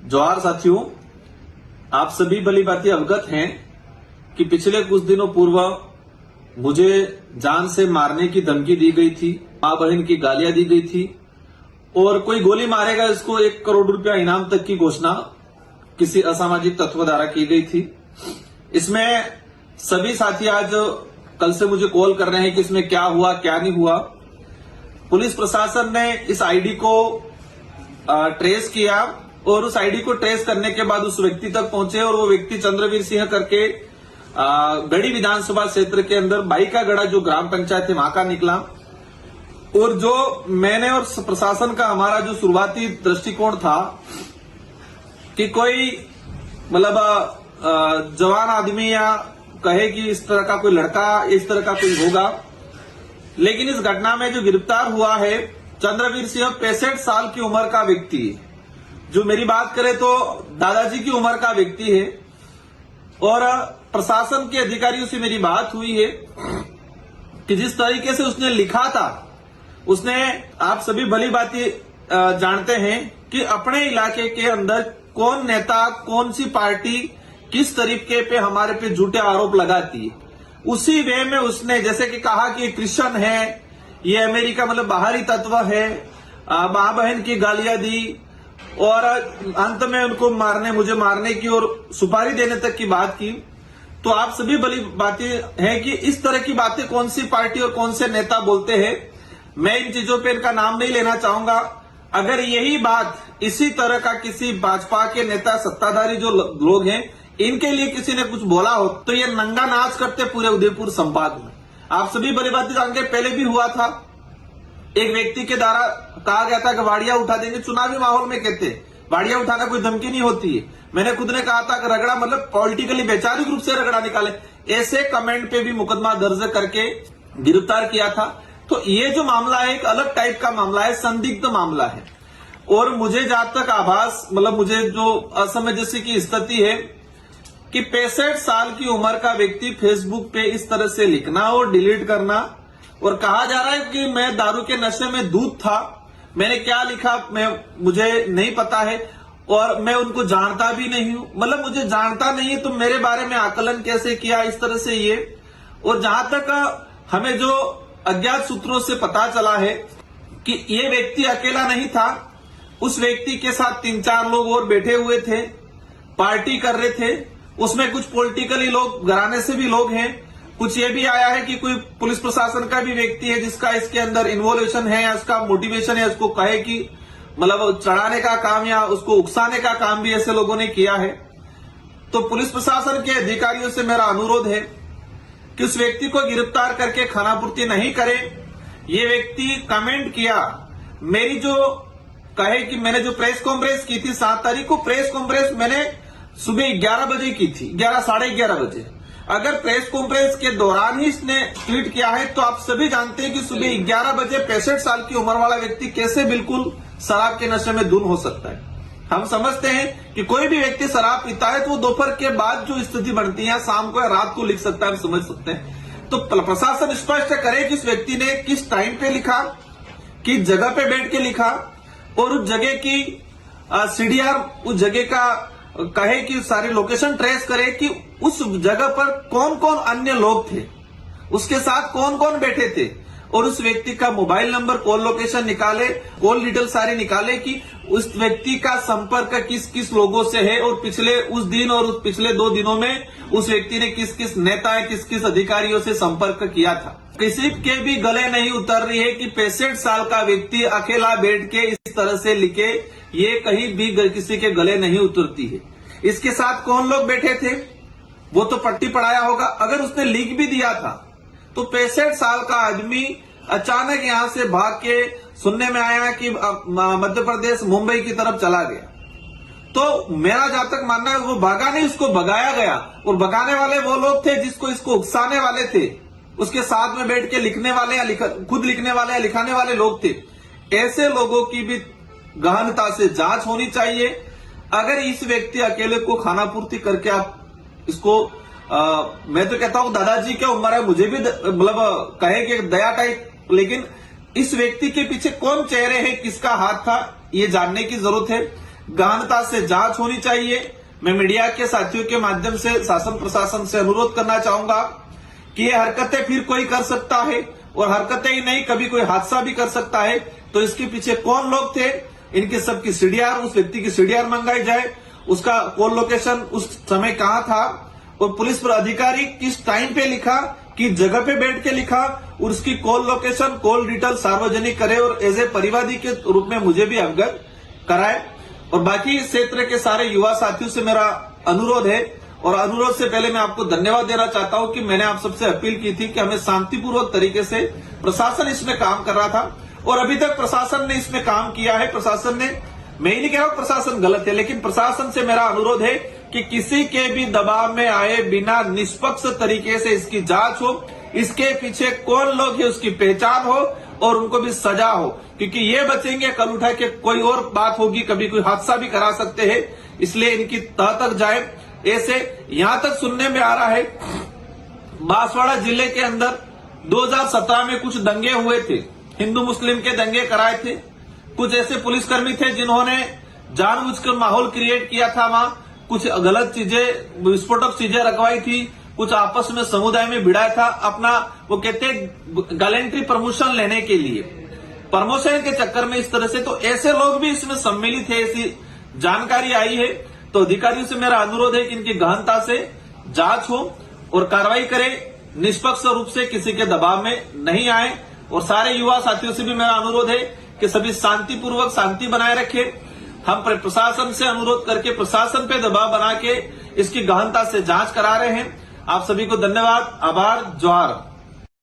जोहार साथियों, आप सभी भली भांति अवगत हैं कि पिछले कुछ दिनों पूर्व मुझे जान से मारने की धमकी दी गई थी, मां बहन की गालियां दी गई थी और कोई गोली मारेगा इसको 1 करोड़ रुपया इनाम तक की घोषणा किसी असामाजिक तत्व द्वारा की गई थी। इसमें सभी साथी आज कल से मुझे कॉल कर रहे हैं कि इसमें क्या हुआ क्या नहीं हुआ। पुलिस प्रशासन ने इस आईडी को ट्रेस किया और उस आईडी को ट्रेस करने के बाद उस व्यक्ति तक पहुंचे और वो व्यक्ति चंद्रवीर सिंह करके गढ़ी विधानसभा क्षेत्र के अंदर बाईकागढ़ा जो ग्राम पंचायत है वहां का निकला। और जो मैंने और प्रशासन का हमारा जो शुरुआती दृष्टिकोण था कि कोई मतलब जवान आदमी या कहे कि इस तरह का कोई लड़का इस तरह का कोई होगा, लेकिन इस घटना में जो गिरफ्तार हुआ है चंद्रवीर सिंह 65 साल की उम्र का व्यक्ति है। जो मेरी बात करें तो दादाजी की उम्र का व्यक्ति है और प्रशासन के अधिकारियों से मेरी बात हुई है कि जिस तरीके से उसने लिखा था, उसने आप सभी भली भांति जानते हैं कि अपने इलाके के अंदर कौन नेता कौन सी पार्टी किस तरीके पे हमारे पे झूठे आरोप लगाती है, उसी वे में उसने जैसे कि कहा कि क्रिश्चियन है, ये अमेरिका मतलब बाहरी तत्व है, मां बहन की गालियां दी और अंत में उनको मुझे मारने की और सुपारी देने तक की बात की। तो आप सभी भली बातें हैं कि इस तरह की बातें कौन सी पार्टी और कौन से नेता बोलते हैं। मैं इन चीजों पे इनका नाम नहीं लेना चाहूंगा। अगर यही बात इसी तरह का किसी भाजपा के नेता सत्ताधारी जो लोग हैं इनके लिए किसी ने कुछ बोला हो तो ये नंगा नाच करते पूरे उदयपुर संभाग में। आप सभी भली बातें जानते, पहले भी हुआ था, एक व्यक्ति के द्वारा कहा गया था कि वाड़ियां उठा देंगे। चुनावी माहौल में कहते वाड़ियां उठाना कोई धमकी नहीं होती है। मैंने खुद ने कहा था कि रगड़ा मतलब पॉलिटिकली वैचारिक रूप से रगड़ा निकाले, ऐसे कमेंट पे भी मुकदमा दर्ज करके गिरफ्तार किया था। तो ये जो मामला है एक अलग टाइप का मामला है, संदिग्ध मामला है। और मुझे जहां तक आभास मतलब मुझे जो असमंजस की स्थिति है कि 65 साल की उम्र का व्यक्ति फेसबुक पे इस तरह से लिखना और डिलीट करना और कहा जा रहा है कि मैं दारू के नशे में दूध था। मैंने क्या लिखा मुझे नहीं पता है और मैं उनको जानता भी नहीं हूं। मतलब मुझे जानता नहीं है तो मेरे बारे में आकलन कैसे किया इस तरह से ये। और जहां तक हमें जो अज्ञात सूत्रों से पता चला है कि ये व्यक्ति अकेला नहीं था, उस व्यक्ति के साथ 3-4 लोग और बैठे हुए थे, पार्टी कर रहे थे। उसमें कुछ पॉलिटिकली लोग घराने से भी लोग हैं। कुछ ये भी आया है कि कोई पुलिस प्रशासन का भी व्यक्ति है जिसका इसके अंदर इन्वॉल्वेशन है या उसका मोटिवेशन है, उसको कहे कि मतलब चढ़ाने का काम या उसको उकसाने का काम भी ऐसे लोगों ने किया है। तो पुलिस प्रशासन के अधिकारियों से मेरा अनुरोध है कि उस व्यक्ति को गिरफ्तार करके खानापूर्ति नहीं करें। ये व्यक्ति कमेंट किया, मेरी जो कहे कि मैंने जो प्रेस कॉन्फ्रेंस की थी 7 तारीख को, प्रेस कॉन्फ्रेंस मैंने सुबह 11 बजे की थी, 11 साढ़े 11 बजे। अगर प्रेस कॉन्फ्रेंस के दौरान ही इसने ट्वीट किया है तो आप सभी जानते हैं कि सुबह 11 बजे 65 साल की उम्र वाला व्यक्ति कैसे बिल्कुल शराब के नशे में धुन हो सकता है। हम समझते हैं कि कोई भी व्यक्ति शराब पीता है तो वो दोपहर के बाद जो स्थिति बनती है शाम को या रात को लिख सकता है, हम समझ सकते हैं। तो प्रशासन स्पष्ट करे कि इस व्यक्ति ने किस टाइम पे लिखा, किस जगह पे बैठ के लिखा और उस जगह की सीडीआर उस जगह का कहे कि सारी लोकेशन ट्रेस करे कि उस जगह पर कौन कौन अन्य लोग थे, उसके साथ कौन कौन बैठे थे और उस व्यक्ति का मोबाइल नंबर, कॉल लोकेशन निकाले, कॉल डिटेल सारी निकाले कि उस व्यक्ति का संपर्क किस किस लोगों से है और पिछले उस दिन और उस पिछले 2 दिनों में उस व्यक्ति ने किस किस नेता किस किस अधिकारियों से संपर्क किया था। किसी के भी गले नहीं उतर रही है कि 65 साल का व्यक्ति अकेला बैठ के इस तरह से लिखे, ये कहीं भी किसी के गले नहीं उतरती है। इसके साथ कौन लोग बैठे थे वो तो पट्टी पढ़ाया होगा। अगर उसने लिख भी दिया था तो 65 साल का आदमी अचानक यहां से भाग के सुनने में आया कि मध्य प्रदेश मुंबई की तरफ चला गया। तो मेरा जहां तक मानना है वो भागा नहीं, उसको भगाया गया और भगाने वाले वो लोग थे जिसको इसको उकसाने वाले थे, उसके साथ में बैठ के लिखने वाले या खुद लिखने वाले या लिखाने वाले लोग थे। ऐसे लोगों की भी गहनता से जांच होनी चाहिए। अगर इस व्यक्ति अकेले को खानापूर्ति करके आप इसको मैं तो कहता हूं दादाजी क्या उम्र है, मुझे भी मतलब कहे कि दया टाइप, लेकिन इस व्यक्ति के पीछे कौन चेहरे हैं, किसका हाथ था, ये जानने की जरूरत है। गहनता से जांच होनी चाहिए। मैं मीडिया के साथियों के माध्यम से शासन प्रशासन से अनुरोध करना चाहूंगा कि ये हरकतें फिर कोई कर सकता है, और हरकतें ही नहीं, कभी कोई हादसा भी कर सकता है। तो इसके पीछे कौन लोग थे, इनके सबकी सीडीआर, उस व्यक्ति की सीडीआर मंगाई जाए, उसका कॉल लोकेशन उस समय कहां था, और पुलिस पर अधिकारी किस टाइम पे लिखा, किस जगह पे बैठ के लिखा, और उसकी कॉल लोकेशन, कॉल डिटेल सार्वजनिक करे, और एज ए परिवादी के रूप में मुझे भी अवगत कराए। और बाकी क्षेत्र के सारे युवा साथियों से मेरा अनुरोध है, और अनुरोध से पहले मैं आपको धन्यवाद देना चाहता हूं कि मैंने आप सबसे अपील की थी कि हमें शांतिपूर्वक तरीके से, प्रशासन इसमें काम कर रहा था और अभी तक प्रशासन ने इसमें काम किया है। प्रशासन ने, मैं ही नहीं कह रहा हूं प्रशासन गलत है, लेकिन प्रशासन से मेरा अनुरोध है कि किसी के भी दबाव में आए बिना निष्पक्ष तरीके से इसकी जांच हो, इसके पीछे कौन लोग है उसकी पहचान हो, और उनको भी सजा हो, क्योंकि ये बचेंगे कल उठा के कोई और बात होगी, कभी कोई हादसा भी करा सकते हैं। इसलिए इनकी तह तक जाए। ऐसे यहां तक सुनने में आ रहा है बांसवाड़ा जिले के अंदर 2017 में कुछ दंगे हुए थे, हिंदू मुस्लिम के दंगे कराए थे। कुछ ऐसे पुलिसकर्मी थे जिन्होंने जानबूझकर माहौल क्रिएट किया था, वहां कुछ गलत चीजें, विस्फोटक चीजें रखवाई थी, कुछ आपस में समुदाय में भिड़ाया था, अपना वो कहते हैं गैलेंट्री प्रमोशन लेने के लिए, प्रमोशन के चक्कर में इस तरह से। तो ऐसे लोग भी इसमें सम्मिलित है, ऐसी जानकारी आई है। तो अधिकारियों से मेरा अनुरोध है कि इनकी गहनता से जांच हो और कार्रवाई करें, निष्पक्ष रूप से किसी के दबाव में नहीं आए। और सारे युवा साथियों से भी मेरा अनुरोध है कि सभी शांतिपूर्वक शांति बनाए रखें। हम प्रशासन से अनुरोध करके प्रशासन पे दबाव बना के इसकी गहनता से जांच करा रहे हैं। आप सभी को धन्यवाद, आभार, जोहार।